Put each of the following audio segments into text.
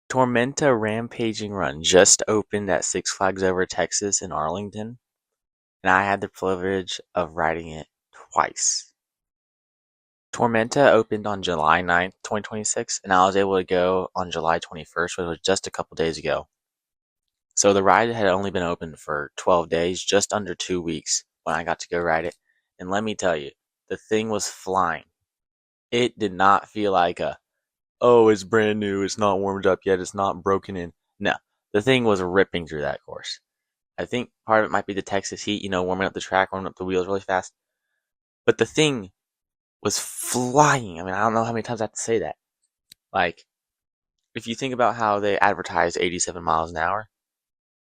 Tormenta Rampaging Run just opened at Six Flags Over Texas in Arlington, and I had the privilege of riding it twice. Tormenta opened on July 9th, 2026, and I was able to go on July 21st, which was just a couple days ago. So the ride had only been open for 12 days, just under 2 weeks when I got to go ride it. And let me tell you, the thing was flying. It did not feel like oh, it's brand new, it's not warmed up yet, it's not broken in. No, the thing was ripping through that course. I think part of it might be the Texas heat, warming up the track, warming up the wheels really fast. But the thing was flying. I mean, I don't know how many times I have to say that. Like, if you think about how they advertised 87 miles an hour,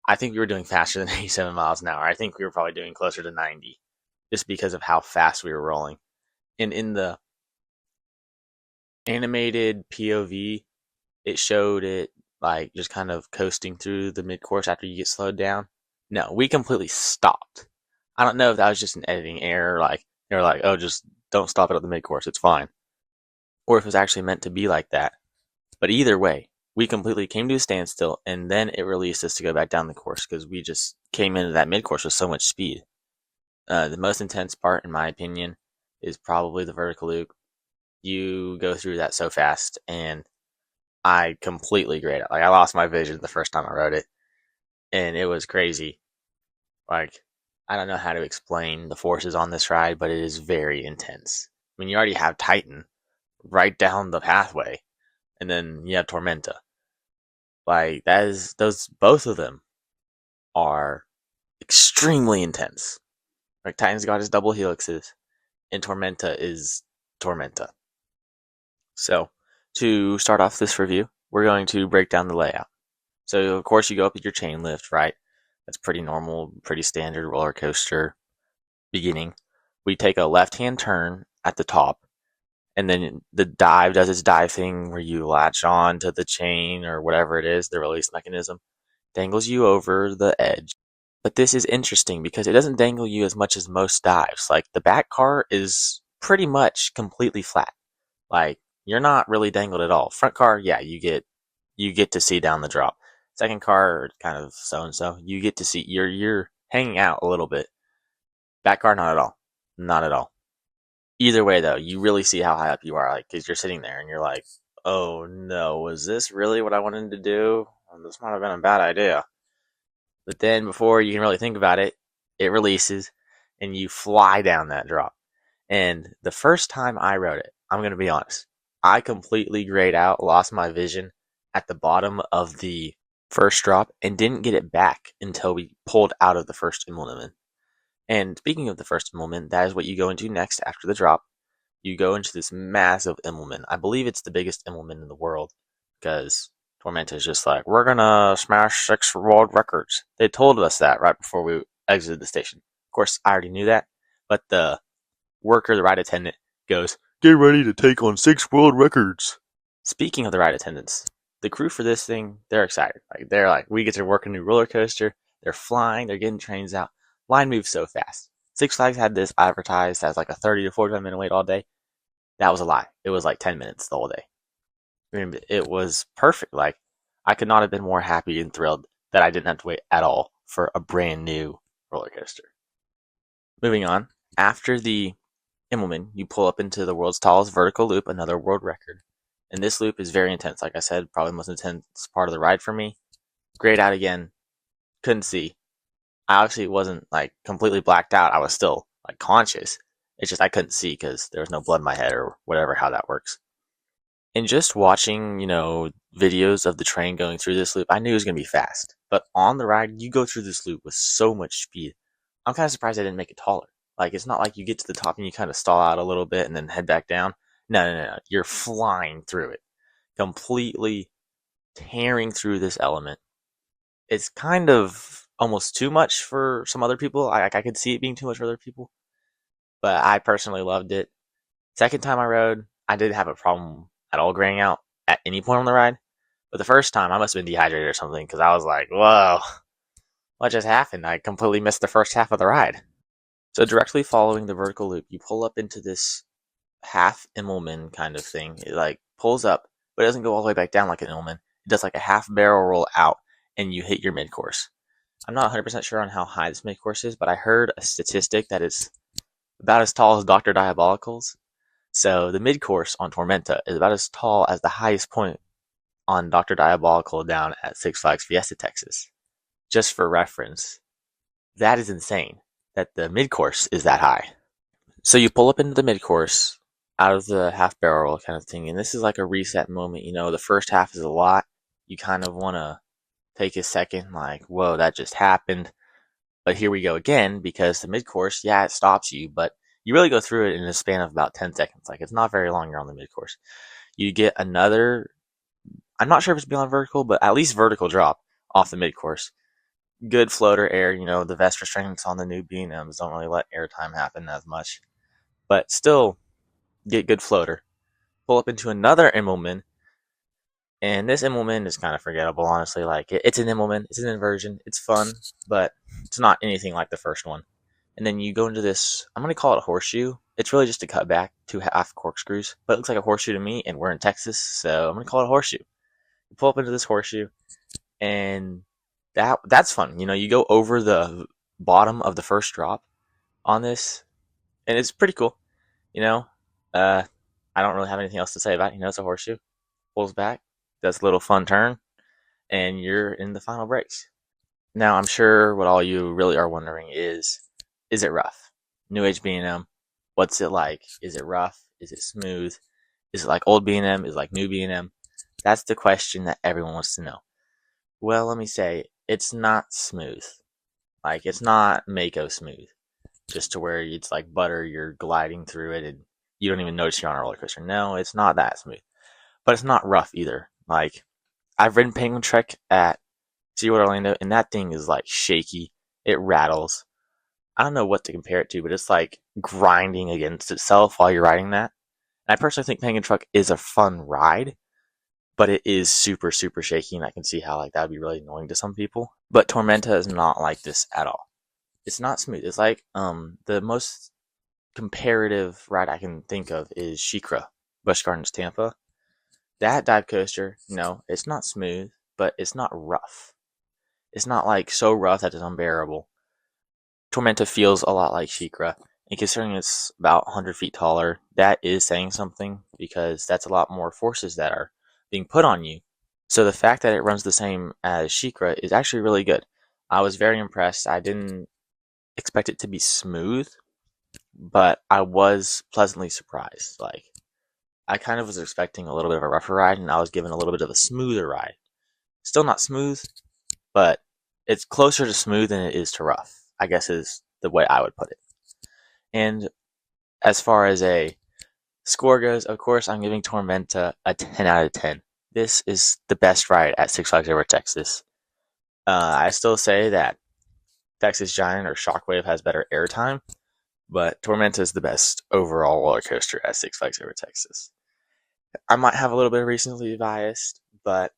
I think we were doing faster than 87 miles an hour. I think we were probably doing closer to 90, just because of how fast we were rolling. And in the animated POV, it showed it like just kind of coasting through the mid-course after you get slowed down. No, we completely stopped. I don't know if that was just an editing error, like they were like, oh, just don't stop it at the mid-course, it's fine. Or if it was actually meant to be like that. But either way, we completely came to a standstill, and then it released us to go back down the course because we just came into that mid-course with so much speed. The most intense part, in my opinion, is probably the vertical loop. You go through that so fast, and I completely grayed out. Like, I lost my vision the first time I rode it, and it was crazy. Like, I don't know how to explain the forces on this ride, but it is very intense. I mean, you already have Titan right down the pathway, and then you have Tormenta. Like, both of them are extremely intense. Like, Titan's got his double helixes, and Tormenta is Tormenta. So, to start off this review, we're going to break down the layout. So, of course, you go up with your chain lift, right? That's pretty normal, pretty standard roller coaster beginning. We take a left-hand turn at the top, and then the dive does its dive thing where you latch on to the chain or whatever it is, the release mechanism, dangles you over the edge. But this is interesting because it doesn't dangle you as much as most dives. Like, the back car is pretty much completely flat. Like, you're not really dangled at all. Front car, yeah, you get to see down the drop. Second car, kind of so and so. You get to see you're hanging out a little bit. Back car, not at all, not at all. Either way, though, you really see how high up you are, like, because you're sitting there and you're like, oh no, was this really what I wanted to do? This might have been a bad idea. But then, before you can really think about it, it releases and you fly down that drop. And the first time I rode it, I'm going to be honest, I completely grayed out, lost my vision at the bottom of the first drop, and didn't get it back until we pulled out of the first embankment. And speaking of the first embankment, that is what you go into next after the drop. You go into this massive embankment. I believe it's the biggest embankment in the world because Tormenta is just like, we're going to smash 6 world records. They told us that right before we exited the station. Of course, I already knew that, but the worker, the ride attendant, goes, get ready to take on 6 world records. Speaking of the ride attendants, the crew for this thing, they're excited. Like, they're like, we get to work a new roller coaster. They're flying. They're getting trains out. Line moves so fast. Six Flags had this advertised as like a 30 to 45 minute wait all day. That was a lie. It was like 10 minutes the whole day. I mean, it was perfect. Like, I could not have been more happy and thrilled that I didn't have to wait at all for a brand new roller coaster. Moving on, after the Immelman, you pull up into the world's tallest vertical loop, another world record. And this loop is very intense. Like I said, probably the most intense part of the ride for me. Grayed out again. Couldn't see. I actually wasn't like completely blacked out. I was still like conscious. It's just I couldn't see because there was no blood in my head or whatever, how that works. And just watching, videos of the train going through this loop, I knew it was going to be fast. But on the ride, you go through this loop with so much speed. I'm kind of surprised I didn't make it taller. Like, it's not like you get to the top and you kind of stall out a little bit and then head back down. No. You're flying through it. Completely tearing through this element. It's kind of almost too much for some other people. I could see it being too much for other people. But I personally loved it. Second time I rode, I didn't have a problem at all graying out at any point on the ride. But the first time, I must have been dehydrated or something because I was like, whoa, what just happened? I completely missed the first half of the ride. So directly following the vertical loop, you pull up into this half Immelman kind of thing. It like pulls up, but it doesn't go all the way back down like an Immelman. it does like a half barrel roll out, and you hit your mid course. I'm not 100% sure on how high this mid course is, but I heard a statistic that it's about as tall as Dr. Diabolical's. So the mid course on Tormenta is about as tall as the highest point on Dr. Diabolical down at Six Flags Fiesta, Texas. Just for reference, that is insane that the mid course is that high. So you pull up into the mid course out of the half barrel kind of thing, and this is like a reset moment. You know, the first half is a lot. You kind of want to take a second, like, whoa, that just happened. But here we go again, because the mid course, yeah, it stops you, but you really go through it in a span of about 10 seconds. Like, it's not very long. You're on the mid course. You get another, I'm not sure if it's beyond vertical, but at least vertical drop off the mid course. Good floater air. You know, the vest restraints on the new B&Ms don't really let airtime happen as much, but still get good floater. Pull up into another Immelman, and this Immelman is kind of forgettable, honestly. Like, it's an Immelman, it's an inversion, it's fun, but it's not anything like the first one. And then you go into this, I'm going to call it a horseshoe. It's really just a cutback, 2 half corkscrews, but it looks like a horseshoe to me, and we're in Texas, so I'm going to call it a horseshoe. You pull up into this horseshoe, and that's fun. You know, you go over the bottom of the first drop on this, and it's pretty cool. You know, I don't really have anything else to say about it. You know, it's a horseshoe, pulls back, does a little fun turn, and you're in the final breaks. Now, I'm sure what all you really are wondering is it rough? New age B&M, what's it like? Is it rough? Is it smooth? Is it like old B&M? Is it like new B&M? That's the question that everyone wants to know. Well, let me say, it's not smooth. Like, it's not Mako smooth. Just to where it's like butter, you're gliding through it and you don't even notice you're on a roller coaster. No, it's not that smooth. But it's not rough either. Like, I've ridden Penguin Trek at SeaWorld Orlando, and that thing is like shaky. It rattles. I don't know what to compare it to, but it's like grinding against itself while you're riding that. And I personally think Penguin Truck is a fun ride, but it is super, super shaky, and I can see how like that would be really annoying to some people. But Tormenta is not like this at all. It's not smooth. It's like the most comparative ride I can think of is SheiKra, Busch Gardens Tampa. That dive coaster, no, it's not smooth, but it's not rough. It's not like so rough that it's unbearable. Tormenta feels a lot like SheiKra, and considering it's about 100 feet taller, that is saying something, because that's a lot more forces that are being put on you. So the fact that it runs the same as SheiKra is actually really good. I was very impressed. I didn't expect it to be smooth, but I was pleasantly surprised. Like, I kind of was expecting a little bit of a rougher ride, and I was given a little bit of a smoother ride. Still not smooth, but it's closer to smooth than it is to rough, I guess is the way I would put it. And as far as a score goes, of course, I'm giving Tormenta a 10 out of 10. This is the best ride at Six Flags Over Texas. I still say that Texas Giant or Shockwave has better airtime, but Tormenta is the best overall roller coaster at Six Flags Over Texas. I might have a little bit of recency biased, but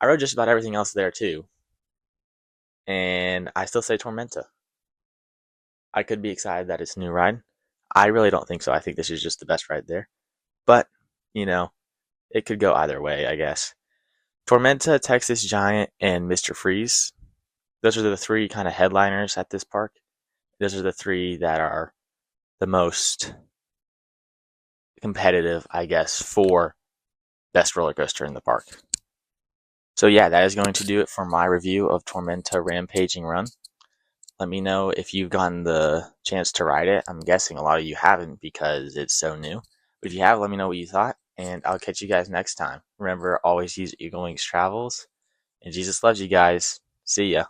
I rode just about everything else there too. And I still say Tormenta. I could be excited that it's a new ride. I really don't think so. I think this is just the best ride there. But, you know, it could go either way, I guess. Tormenta, Texas Giant, and Mr. Freeze. Those are the 3 kind of headliners at this park. Those are the 3 that are the most competitive, I guess, for best roller coaster in the park. So yeah, that is going to do it for my review of Tormenta Rampaging Run. Let me know if you've gotten the chance to ride it. I'm guessing a lot of you haven't because it's so new. But if you have, let me know what you thought, and I'll catch you guys next time. Remember, always use Eagle Wings Travels, and Jesus loves you guys. See ya.